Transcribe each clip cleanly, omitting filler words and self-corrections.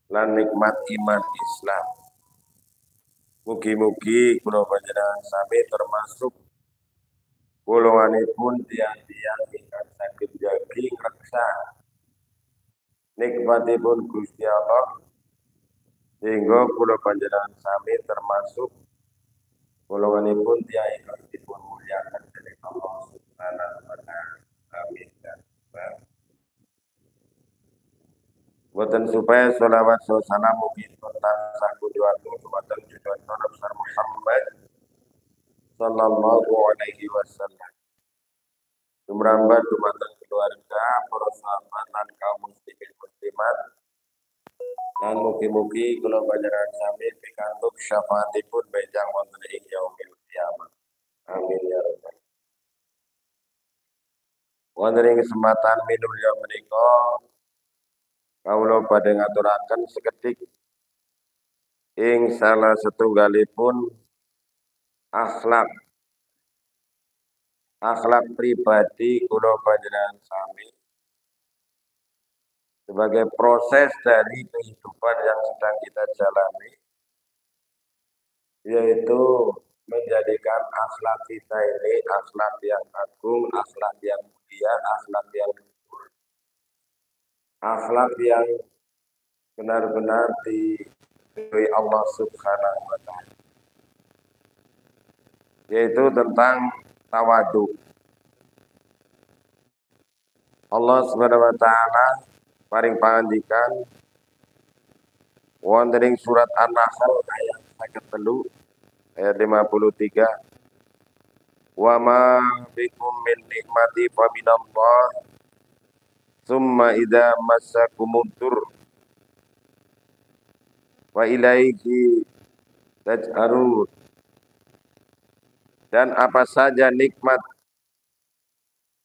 lan nikmat iman Islam. Mugi-mugi kula panjenengan sami termasuk golonganipun tiyang-tiyang ingkang saged njagi ngreksa nikmatipun Gusti Allah sehingga kula panjenengan sami termasuk golonganipun tiyang ingkang dipun mulyakan dening Allah Subhanahu wa taala. Amin. Boten supaya sholawat salam mugi tentang sakuduatun dumateng junjungan besar Muhammad sallallahu alaihi wasallam. Sumrambat dumateng keluarga, para sahabat lan kaum muslimin muslimat. Lan mugi-mugi kula panjenengan sami pikantuk syafaatipun benjang wonten ing yaumil kiamat. Amin ya rabbal. Wonten ing kesempatan minulya menika kawula badhe ngaturaken sekedhik ing salah setunggalipun akhlak pribadi kula panjenengan sami sebagai proses dari kehidupan yang sedang kita jalani, yaitu menjadikan akhlak kita ini akhlak yang agung, akhlak yang mulia, akhlak yang luhur, akhlak yang benar-benar diridhoi Allah Subhanahu wa taala, yaitu tentang tawadu. Allah Subhanahu wa taala paring pangandikan wonten ing surat An-Nahl ayat 53 ayat 53, wa ma bikum min nikmati fa minallah summa idza massakumud dur wa ilaihi taj'arun. Dan apa saja nikmat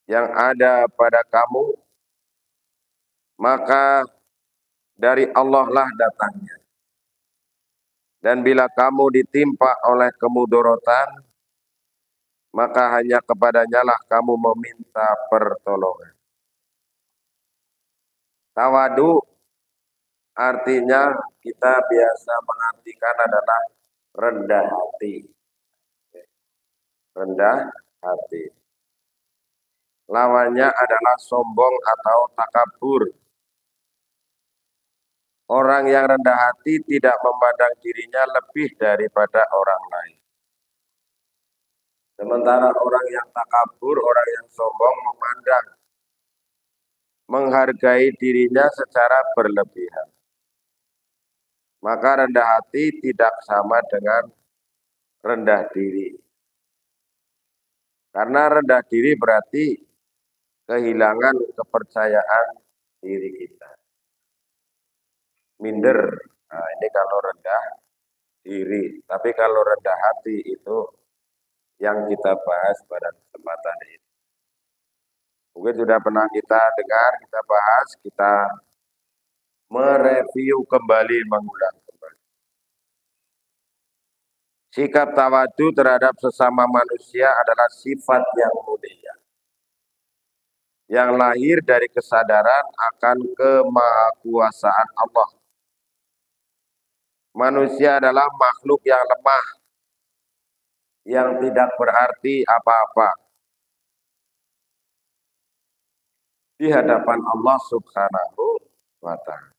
yang ada pada kamu, maka dari Allah lah datangnya. Dan bila kamu ditimpa oleh kemudorotan, maka hanya kepadanya lah kamu meminta pertolongan. Tawadu artinya kita biasa mengartikan adalah rendah hati. Rendah hati. Lawannya adalah sombong atau takabur. Orang yang rendah hati tidak memandang dirinya lebih daripada orang lain. Sementara orang yang takabur, orang yang sombong memandang, menghargai dirinya secara berlebihan. Maka rendah hati tidak sama dengan rendah diri. Karena rendah diri berarti kehilangan kepercayaan diri kita. Minder, nah ini kalau rendah diri. Tapi kalau rendah hati itu yang kita bahas pada kesempatan ini. Mungkin sudah pernah kita dengar, kita bahas, kita mereview kembali, mengulang kembali. Sikap tawadu terhadap sesama manusia adalah sifat yang mulia, yang lahir dari kesadaran akan kemahakuasaan Allah. Manusia adalah makhluk yang lemah, yang tidak berarti apa-apa di hadapan Allah Subhanahu wa ta'ala.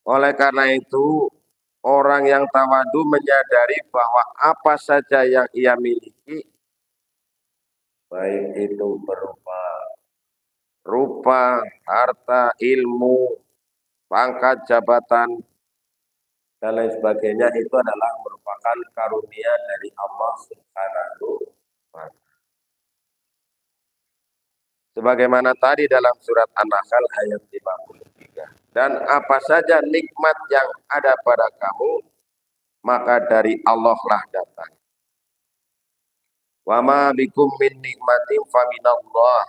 Oleh karena itu, orang yang tawadu menyadari bahwa apa saja yang ia miliki, baik itu berupa rupa, harta, ilmu, pangkat, jabatan, dan lain sebagainya, itu adalah merupakan karunia dari Allah Subhanahu wa ta'ala. Sebagaimana tadi dalam surat An-Nahl ayat 53. Dan apa saja nikmat yang ada pada kamu, maka dari Allah lah datang. Wa ma bikum min nikmatin fa minallah.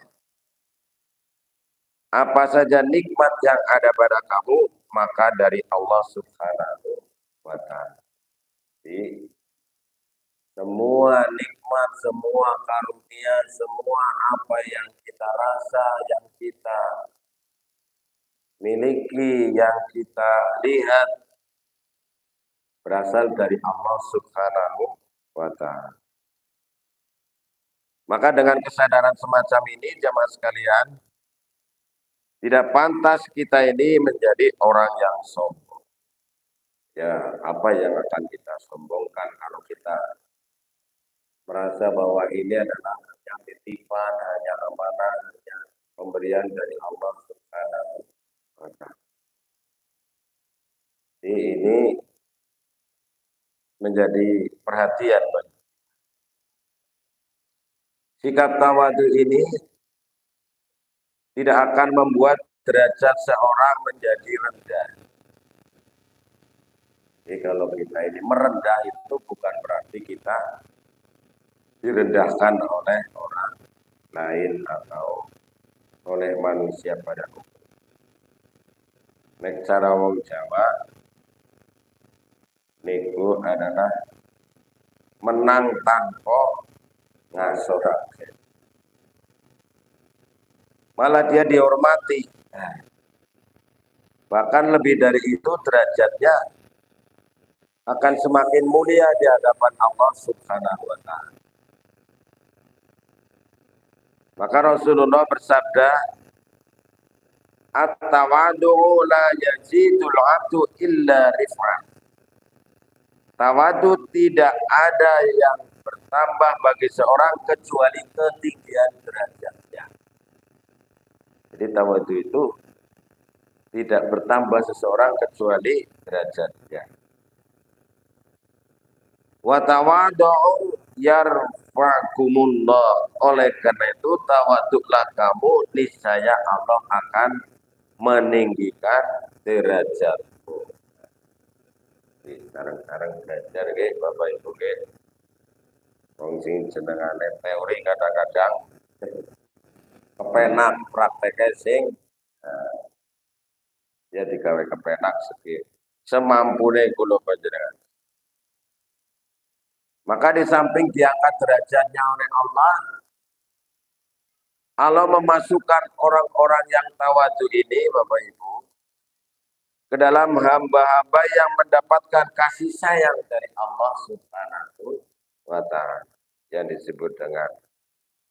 Apa saja nikmat yang ada pada kamu, maka dari Allah Subhanahu wa ta'ala. Jadi, semua nikmat, semua karunia, semua apa yang kita rasa, yang kita miliki yang kita lihat berasal dari Allah Subhanahu wa Ta'ala. Maka dengan kesadaran semacam ini, jamaah sekalian, tidak pantas kita ini menjadi orang yang sombong. Ya, apa yang akan kita sombongkan kalau kita merasa bahwa ini adalah yang titipan, hanya amanah, hanya pemberian dari Allah Subhanahu wa Ta'ala. Ini menjadi perhatian bagi sikap tawadu ini tidak akan membuat derajat seorang menjadi rendah. Jadi kalau kita ini merendah itu bukan berarti kita direndahkan oleh orang lain atau oleh manusia pada umumnya. Nek cara wong Jawa niku adalah menang tanpa ngasorake. Malah dia dihormati. Bahkan lebih dari itu derajatnya akan semakin mulia di hadapan Allah Subhanahu wa Ta'ala. Maka Rasulullah bersabda, "At-tawadu'u la yazidul 'abdu illa rif'ah." Tawadu tidak ada yang bertambah bagi seorang kecuali ketinggian derajatnya. Jadi tawadu itu tidak bertambah seseorang kecuali derajatnya. Wa tawadu'u yarfa'kumullah. Oleh karena itu tawaduklah kamu, niscaya Allah akan meninggikan derajatmu. Sekarang belajar nggih Bapak Ibu nggih. Wong sing jenengane teori kadang-kadang kepenak prakteknya sing ya digawe kepenak segi semampune kula panjenengan. Maka di samping diangkat derajatnya oleh Allah, Allah memasukkan orang-orang yang tawadu ini, Bapak Ibu, ke dalam hamba-hamba yang mendapatkan kasih sayang dari Allah Subhanahu wa Ta'ala, yang disebut dengan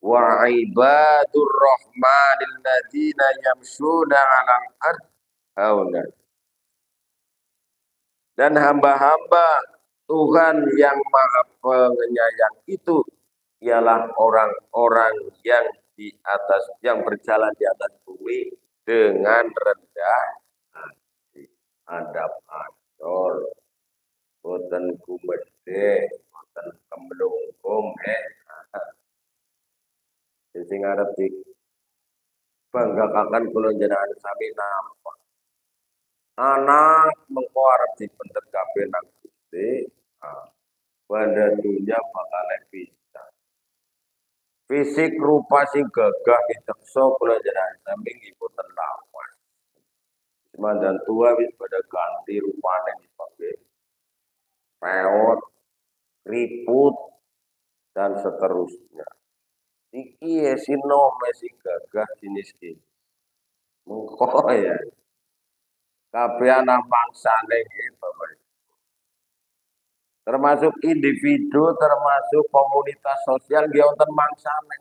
wa ibadur rahmanil ladzina yamshuna 'alal ardh hauna. Dan hamba-hamba Tuhan yang Maha Penyayang itu ialah orang-orang yang di atas, yang berjalan di atas bumi dengan rendah hati, adab adol, boten gumedhe, boten kemlungkung, sing arep dibanggakan kula jenengan sami napa. Anak mengko arep dibentet kabeh nang Gusti, pada dunia bakal bisa. Fisik rupa sing gagah itekso kula jenengan sami boten lawan. Semandan tua wis pada ganti rupane dipakai peot, keriput, dan seterusnya. Iki ya sinome sing gagah jenis ini. Mengko ya. Kabeh ana mangsane nggih Bapak. Termasuk individu, termasuk komunitas sosial nggih wonten mangsane.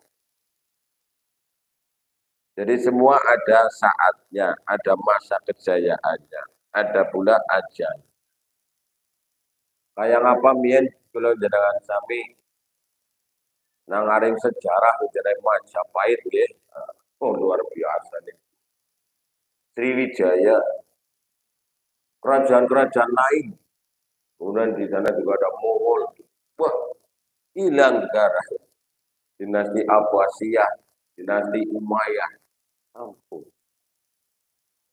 Jadi semua ada saatnya, ada masa kejayaannya, ada pula ajal. Kayak apa mien kula jenengan sami nang aring sejarah jeneng Majapahit nggih. Oh luar biasa nih. Sriwijaya, kerajaan-kerajaan lain. Kemudian di sana juga ada Mughal. Wah, hilang negara. Dinasti Abbasiyah, dinasti Umayyah. Ampun.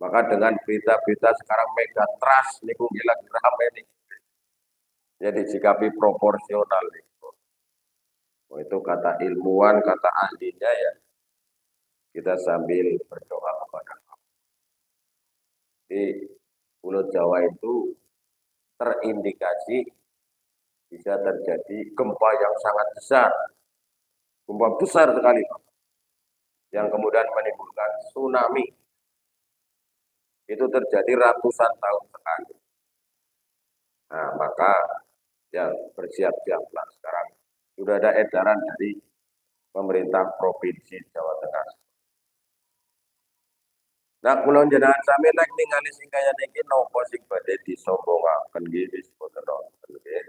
Maka dengan berita-berita sekarang mega trust niku hilang rame nih. Jadi sikapi proporsional nih. Oh, itu kata ilmuwan, kata ahlinya ya. Kita sambil berdoa kepada Allah. Di Pulau Jawa itu terindikasi bisa terjadi gempa yang sangat besar. Gempa besar sekali, yang kemudian menimbulkan tsunami. Itu terjadi ratusan tahun sekali. Nah, maka ya bersiap-siaplah sekarang. Sudah ada edaran dari pemerintah Provinsi Jawa Tengah. Nah, kula jenengan sami nek ningali sing kaya niki napa sing badhe disombongaken nggih disebut nonton nggih.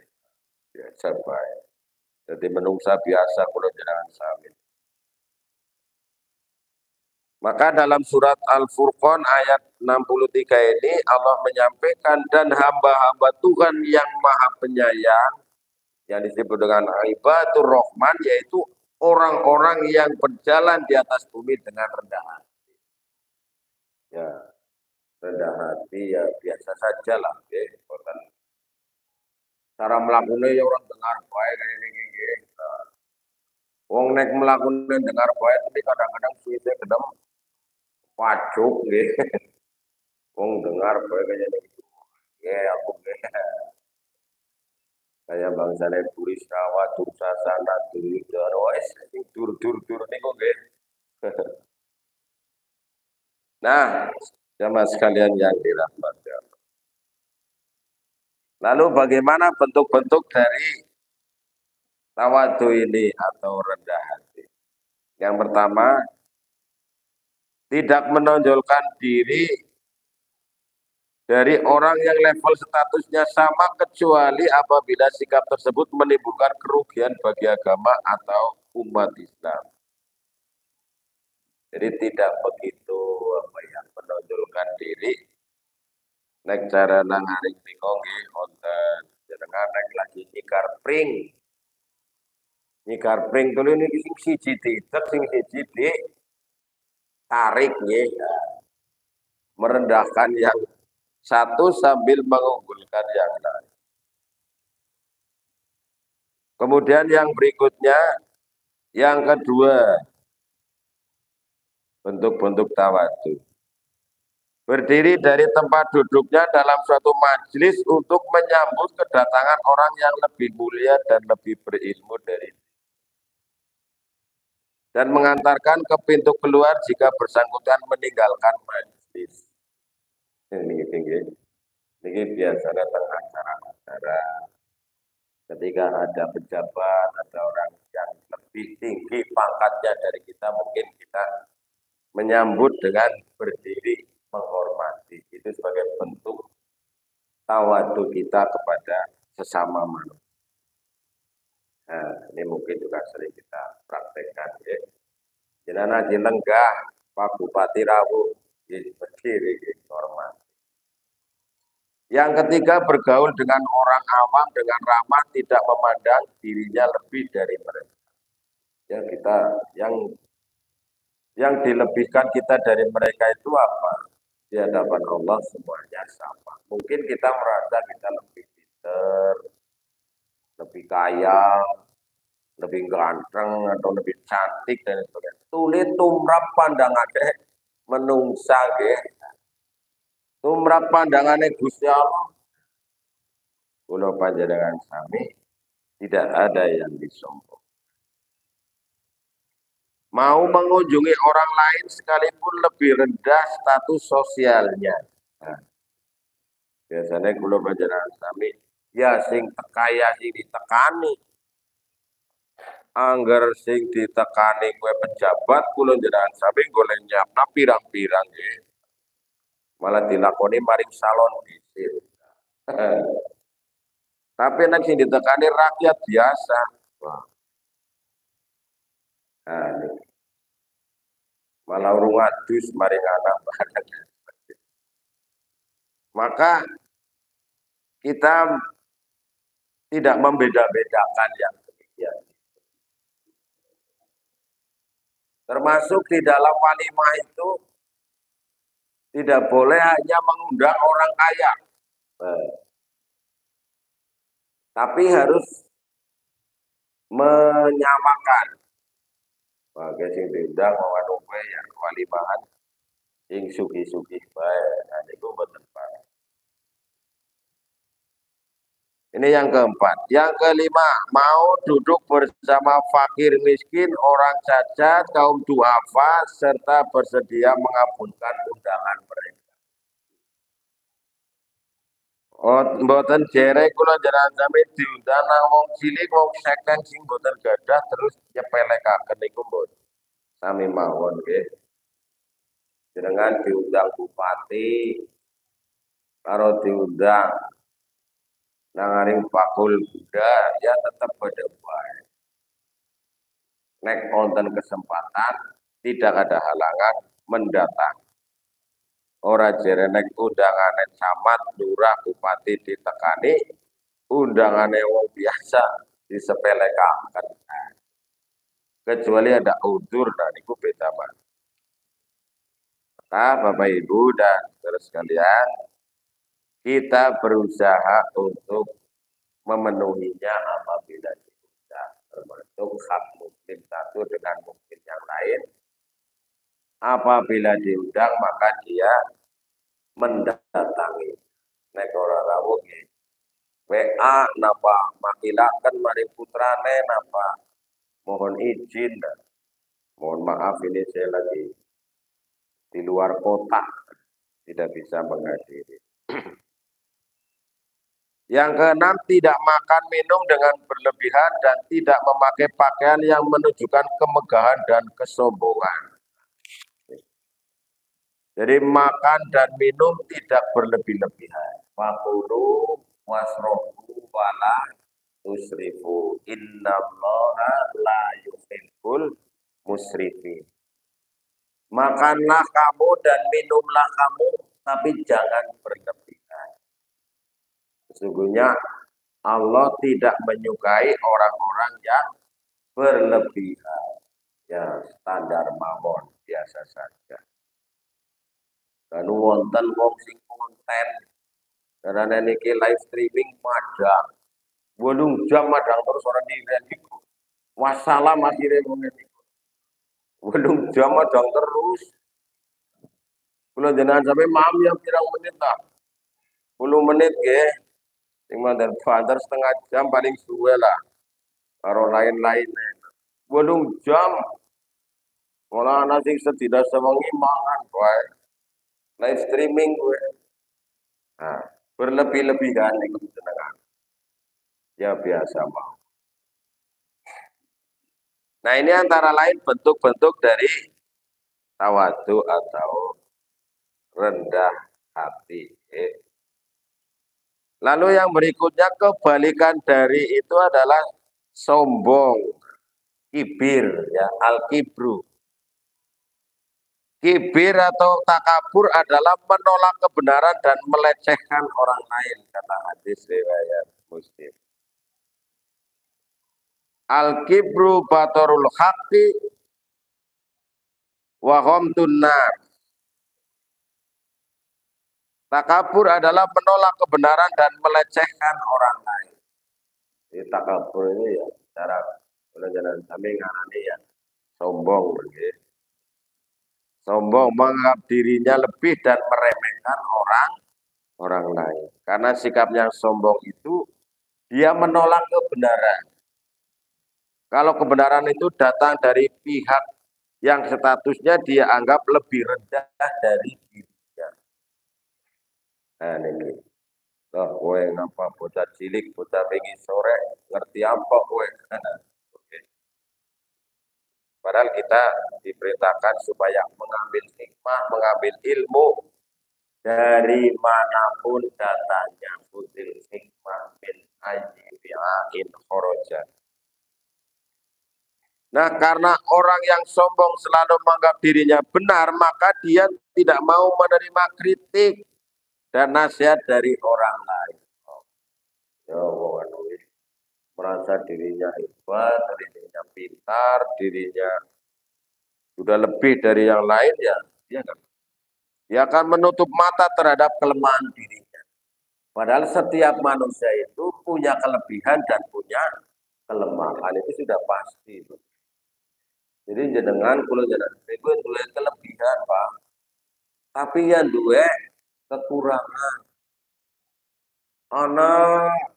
Biasa bae. Jadi menungsa biasa kula jenengan sami. Maka dalam surat Al-Furqan ayat 63 ini Allah menyampaikan dan hamba-hamba Tuhan yang maha penyayang yang disebut dengan ibadur rahman yaitu orang-orang yang berjalan di atas bumi dengan rendah hati. Ya, rendah hati ya biasa saja lah. Okay. Cara melakukannya ya orang dengar baik kayak gini. Wong nek melakukan dengar baik tapi kadang-kadang suwe kedem pacuk gitu. Wong dengar baik kayak gini. Ya aku kayak bangsane turis rawa tursa sana turu wis tur niku nggih. Nah, jamaah sekalian yang dirahmati Allah. Lalu bagaimana bentuk-bentuk dari tawadu ini atau rendah hati? Yang pertama, tidak menonjolkan diri dari orang yang level statusnya sama kecuali apabila sikap tersebut menimbulkan kerugian bagi agama atau umat Islam. Jadi tidak begitu menonjolkan diri. Nek cara nang haring bingung nggih wonten jenengan nek lagi nyikar pring. Nyikar pring dulu ini sing siji diitek sing siji ditarik nggih. Merendahkan yang satu sambil mengunggulkan yang lain. Kemudian yang berikutnya, yang kedua, bentuk-bentuk tawadu. Berdiri dari tempat duduknya dalam suatu majelis untuk menyambut kedatangan orang yang lebih mulia dan lebih berilmu dari dan mengantarkan ke pintu keluar jika bersangkutan meninggalkan majelis. Ini biasanya tengah acara-acara ketika ada pejabat, ada orang yang lebih tinggi pangkatnya dari kita, mungkin kita menyambut dengan berdiri menghormati. Itu sebagai bentuk tawadu kita kepada sesama manusia. Nah, ini mungkin juga sering kita praktekkan. Ya. Jenana jenenggah Pak Bupati Rawu berdiri hormat. Yang ketiga, bergaul dengan orang awam dengan ramah, tidak memandang dirinya lebih dari mereka. Ya kita yang dilebihkan kita dari mereka itu apa? Di hadapan Allah semuanya sama. Mungkin kita merasa kita lebih pinter, lebih kaya, lebih ganteng atau lebih cantik dan sebagainya. Tulis tumrap pandangannya menungsa nggih. Tumrap pandangannya Gusti Allah. Kula panjenengan sami tidak ada yang disombong. Mau mengunjungi orang lain sekalipun lebih rendah status sosialnya. Nah, biasanya kula panjenengan sami ya sing kaya sing ditekani. Angger sing ditekani kue pejabat kula jenengan sami golek nyapna pirang-pirang nggih. Malah dilakoni maring salon bisir. Tapi nek sing ditekani rakyat biasa. Wah. Nah, malah urung adus maring anak badan. Maka kita tidak membeda-bedakan yang demikian. Termasuk di dalam walimah itu tidak boleh hanya mengundang orang kaya. Tapi harus menyamakan. Bagi sing diundang mau ya walimahan sing sugi-sugi bae. Nah niku mboten Pak. Ini yang keempat. Yang kelima, mau duduk bersama fakir miskin, orang cacat, kaum duafa, serta bersedia mengabulkan undangan mereka. Oh, mboten jere kula jenengan sami diundang nang wong cilik wong sekeng sing mboten gadah terus nyepelekaken niku mboten. Sami mawon nggih. Jenengan diundang bupati karo diundang nang aring bakul Buddha ya tetap pada baik. Nek wonten kesempatan tidak ada halangan mendatang. Ora jere nek undangane camat, lurah, bupati ditekani, undangane wong biasa disepelekaken. Kecuali ada udzur nah niku beda Pak. Nah, Bapak Ibu dan saudara sekalian, kita berusaha untuk memenuhinya apabila diundang, termasuk hak muslim satu dengan muslim yang lain. Apabila diundang maka dia mendatangi. Nek ora rawuh WA napa makilaken mari putrane napa mohon izin. Mohon maaf ini saya lagi di luar kota tidak bisa menghadiri. Yang keenam, tidak makan minum dengan berlebihan dan tidak memakai pakaian yang menunjukkan kemegahan dan kesombongan. Jadi makan dan minum tidak berlebih-lebihan. Fakulu wasrobu wala tusrifu. Innallaha la yuhibbul musrifin. Makanlah kamu dan minumlah kamu, tapi jangan berlebihan. Sesungguhnya Allah tidak menyukai orang-orang yang berlebihan. Ya, standar mawon biasa saja. Dan wonten wong sing konten karena niki live streaming madang. 8 jam madang terus orang di niku. Wassalam akhirnya ngene niku. 8 jam madang terus. Kula jenengan sampai mam yang pirang menit lah. 10 menit nggih. Sing mandan banter setengah jam paling suwe lah. Karo lain-lainnya. 8 jam. Malah ana sing sedina sewengi mangan wae. Live streaming gue. Nah, berlebih-lebihan niku jenengan. Ya biasa mau. Nah, ini antara lain bentuk-bentuk dari tawadu atau rendah hati. Lalu yang berikutnya kebalikan dari itu adalah sombong, kibir, ya al-kibru. Kibir atau takabur adalah menolak kebenaran dan melecehkan orang lain, kata hadis riwayat Muslim. Al-kibru batorul haqqi wa ghamtun nas. Takabur adalah menolak kebenaran dan melecehkan orang lain. Jadi takabur ini ya cara pelajaran kami ngarani ya sombong begitu. Sombong menganggap dirinya lebih dan meremehkan orang lain. Karena sikapnya sombong itu dia menolak kebenaran. Kalau kebenaran itu datang dari pihak yang statusnya dia anggap lebih rendah dari dirinya. Nah ini, loh, kowe ngapa bocah cilik, bocah wingi sore, ngerti apa kowe? Padahal kita diperintahkan supaya mengambil hikmah, mengambil ilmu dari manapun datanya. Kutil hikmah min ayyi'in khoroja. Nah, karena orang yang sombong selalu menganggap dirinya benar, maka dia tidak mau menerima kritik dan nasihat dari orang lain. Ya, merasa dirinya hebat, dirinya pintar, dirinya sudah lebih dari yang lain, ya dia kan. Dia akan menutup mata terhadap kelemahan dirinya. Padahal setiap manusia itu punya kelebihan dan punya kelemahan, itu sudah pasti. Jadi jenengan kalau jenengan itu dua kelebihan Pak, tapi yang dua kekurangan. Anak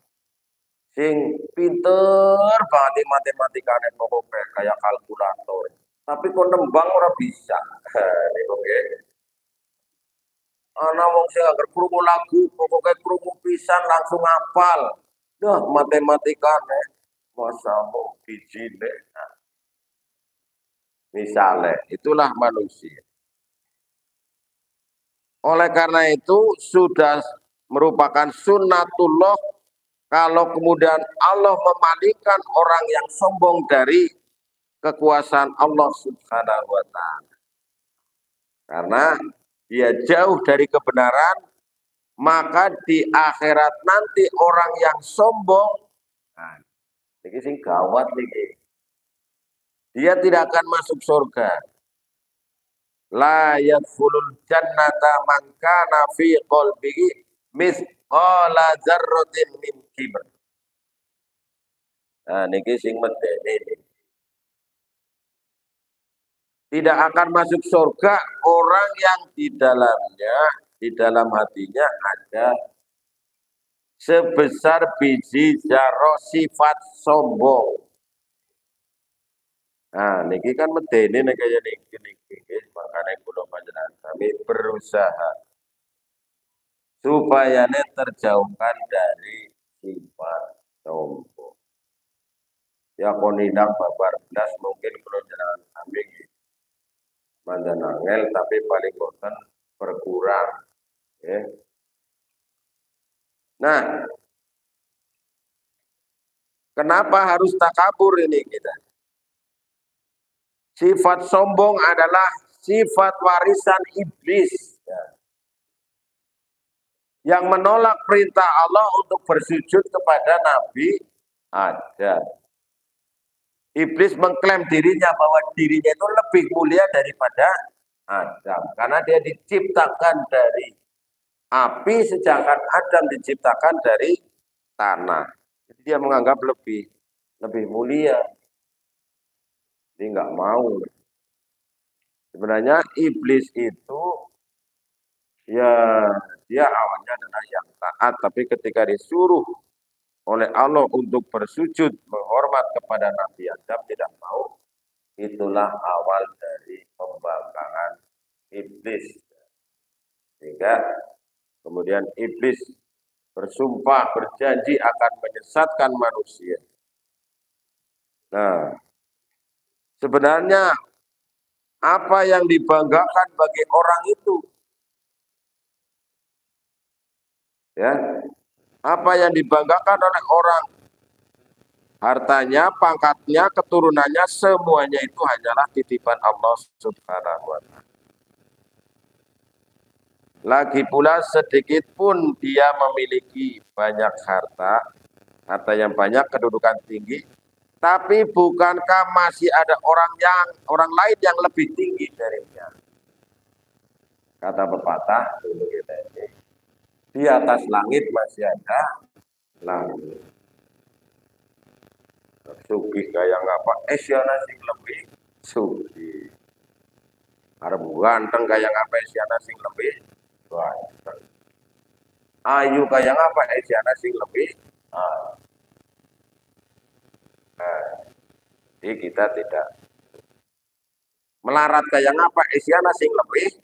sing pinter banget matematikane pokoknya kayak kalkulator. Tapi kok nembang ora bisa. Niku nggih. Ana wong sing anggere krungu lagu, pokoke krungu pisan langsung hafal. Dah matematikane masa mau bijine. Nah, misalnya, itulah manusia. Oleh karena itu sudah merupakan sunnatullah kalau kemudian Allah memalingkan orang yang sombong dari kekuasaan Allah Subhanahu wa taala. Karena dia jauh dari kebenaran, maka di akhirat nanti orang yang sombong, nah, ini sing gawat nih, dia tidak akan masuk surga. La yadkhulul jannata man kana fi qalbihi mithqala dzarratin min kibr. Nah, niki sing medeni. Tidak akan masuk surga orang yang di dalamnya, di dalam hatinya ada sebesar biji zarah sifat sombong. Nah, niki kan medeni nek kaya niki makanya kula panjenengan kami berusaha supaya terjauhkan dari sifat sombong. Ya konidang babar belas mungkin kalau jangan ambil mandan angel tapi paling bosan berkurang. Ya. Nah, kenapa harus takabur ini kita? Sifat sombong adalah sifat warisan iblis. Ya. Yang menolak perintah Allah untuk bersujud kepada Nabi Adam. Iblis mengklaim dirinya bahwa dirinya itu lebih mulia daripada Adam. Karena dia diciptakan dari api sedangkan Adam diciptakan dari tanah. Jadi dia menganggap lebih mulia. Dia nggak mau. Sebenarnya iblis itu ya dia awalnya adalah yang taat, tapi ketika disuruh oleh Allah untuk bersujud menghormat kepada Nabi Adam tidak mau, itulah awal dari pembangkangan iblis. Sehingga kemudian iblis bersumpah berjanji akan menyesatkan manusia. Nah, sebenarnya apa yang dibanggakan bagi orang itu? Ya, apa yang dibanggakan oleh orang? Hartanya, pangkatnya, keturunannya, semuanya itu hanyalah titipan Allah Subhanahu wa taala. Lagi pula sedikit pun dia memiliki banyak harta yang banyak, kedudukan tinggi, tapi bukankah masih ada orang lain yang lebih tinggi darinya? Kata pepatah dulu kita ini, di atas langit masih ada langit. Sugih kayak ngapa? Siana sing lebih sugih. Arep ganteng kayak ngapa? Siana sing lebih ganteng. Ayu kayak ngapa? Siana sing lebih nah, jadi kita tidak melarat kayak ngapa? Siana sing lebih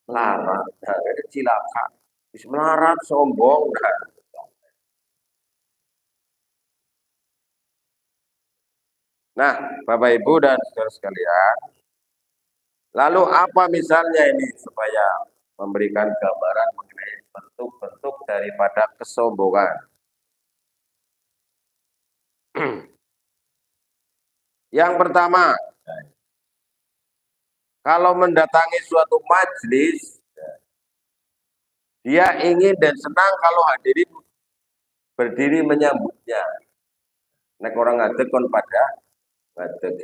melarat. Nah, itu cilaka. Is melarat sombong. Nah, Bapak Ibu dan saudara sekalian, lalu apa misalnya ini supaya memberikan gambaran mengenai bentuk-bentuk daripada kesombongan. Yang pertama, kalau mendatangi suatu majelis, dia ingin dan senang kalau hadirin berdiri menyambutnya. Nek orang ngadeg kon pada ngadeg.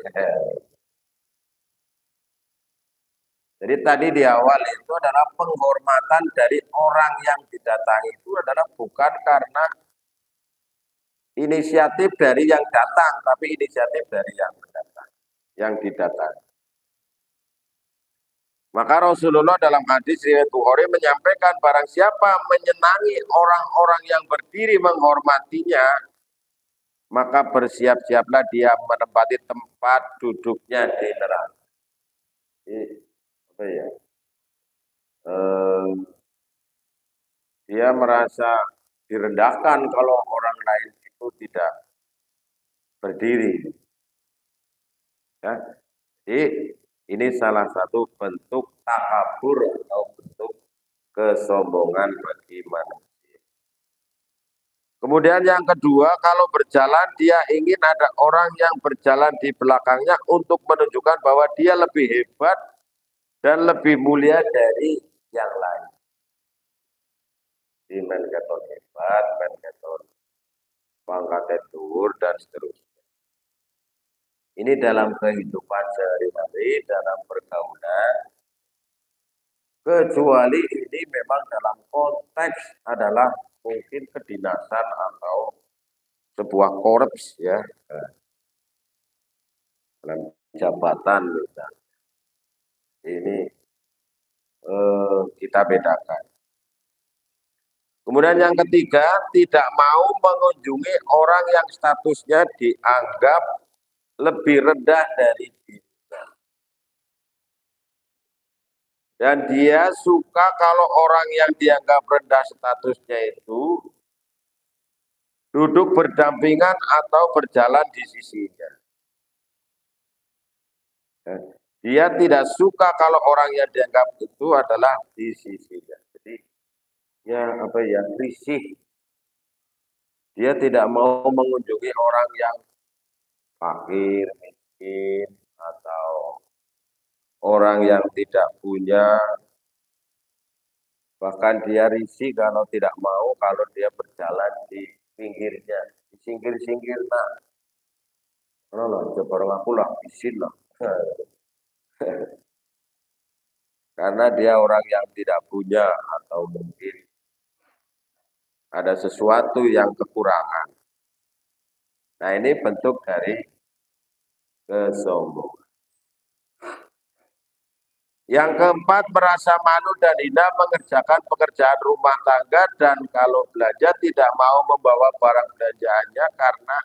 Jadi tadi di awal itu adalah penghormatan dari orang yang didatangi itu adalah bukan karena inisiatif dari yang datang, tapi inisiatif dari yang mendatang, yang didatangi. Maka Rasulullah dalam hadis riwayat Bukhari menyampaikan barang siapa menyenangi orang-orang yang berdiri menghormatinya, maka bersiap-siaplah dia menempati tempat duduknya di neraka. Apa ya? Dia merasa direndahkan kalau orang lain itu tidak berdiri. Ya. Jadi ini salah satu bentuk takabur atau bentuk kesombongan bagi manusia. Kemudian yang kedua, kalau berjalan dia ingin ada orang yang berjalan di belakangnya untuk menunjukkan bahwa dia lebih hebat dan lebih mulia dari yang lain. Di menketon hebat, menketon pangkat dhuwur dan seterusnya. Ini dalam kehidupan sehari-hari, dalam pergaulan, kecuali ini memang dalam konteks adalah mungkin kedinasan atau sebuah korps ya, dalam jabatan misalnya. Ini kita bedakan. Kemudian yang ketiga, tidak mau mengunjungi orang yang statusnya dianggap lebih rendah dari dirinya. Dan dia suka kalau orang yang dianggap rendah statusnya itu duduk berdampingan atau berjalan di sisinya. Dia tidak suka kalau orang yang dianggap itu adalah di sisinya. Jadi ya apa ya, risih. Dia tidak mau mengunjungi orang yang fakir, miskin, atau orang yang tidak punya. Bahkan dia risih kalau tidak mau kalau dia berjalan di pinggirnya, di singgir-singgir. Nah, coba aku lah, isin lah. Karena dia orang yang tidak punya atau mungkin ada sesuatu yang kekurangan. Nah, ini bentuk dari kesombongan. Yang keempat, merasa malu dan hina mengerjakan pekerjaan rumah tangga dan kalau belanja tidak mau membawa barang belanjaannya karena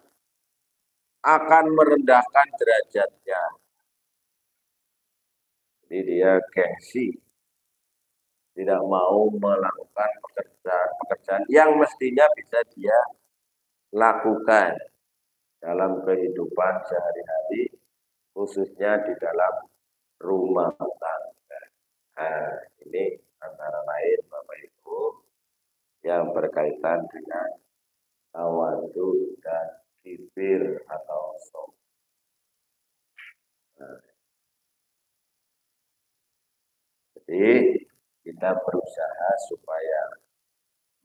akan merendahkan derajatnya. Jadi dia gengsi, tidak mau melakukan pekerjaan yang mestinya bisa dia lakukan dalam kehidupan sehari-hari, khususnya di dalam rumah tangga. Nah, ini antara lain Bapak Ibu yang berkaitan dengan tawadu dan kibir atau sombong. Nah, jadi kita berusaha supaya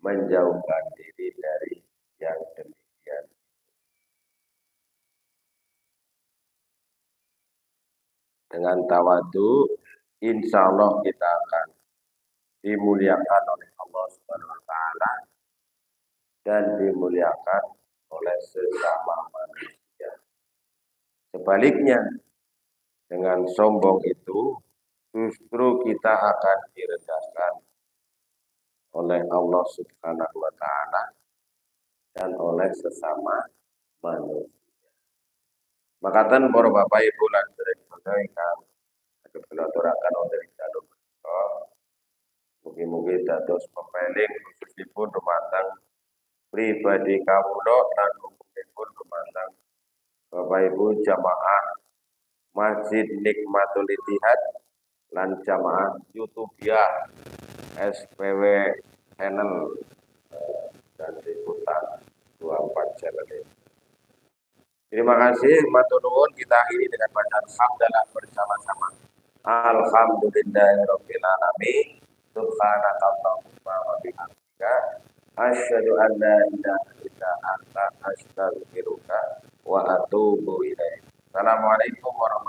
menjauhkan diri dari yang demikian. Dengan tawadu, insya Allah kita akan dimuliakan oleh Allah Subhanahu Wa Taala dan dimuliakan oleh sesama manusia. Sebaliknya, dengan sombong itu justru kita akan direndahkan oleh Allah Subhanahu Wa Taala dan oleh sesama manusia. Makatan para bapak ibu lan sedherek ingkang kebelaturaken wonten ing dalem menika, mugi-mugi dados pepeling khususipun dumateng pribadi kawula lan umumipun dumateng bapak ibu jamaah Masjid Nikmatul Ittihad lan jamaah YouTubiah SPW channel dan liputan 24 channel ini. Terima kasih, matur nuwun. Kita akhiri dengan bacaan hamdalah bersama-sama. Alhamdulillahirabbil alamin. Subhanakallahumma wa bihamdika asyhadu an la ilaha illa anta astaghfiruka wa atubu ilaik. Assalamualaikum warahmatullahi wabarakatuh.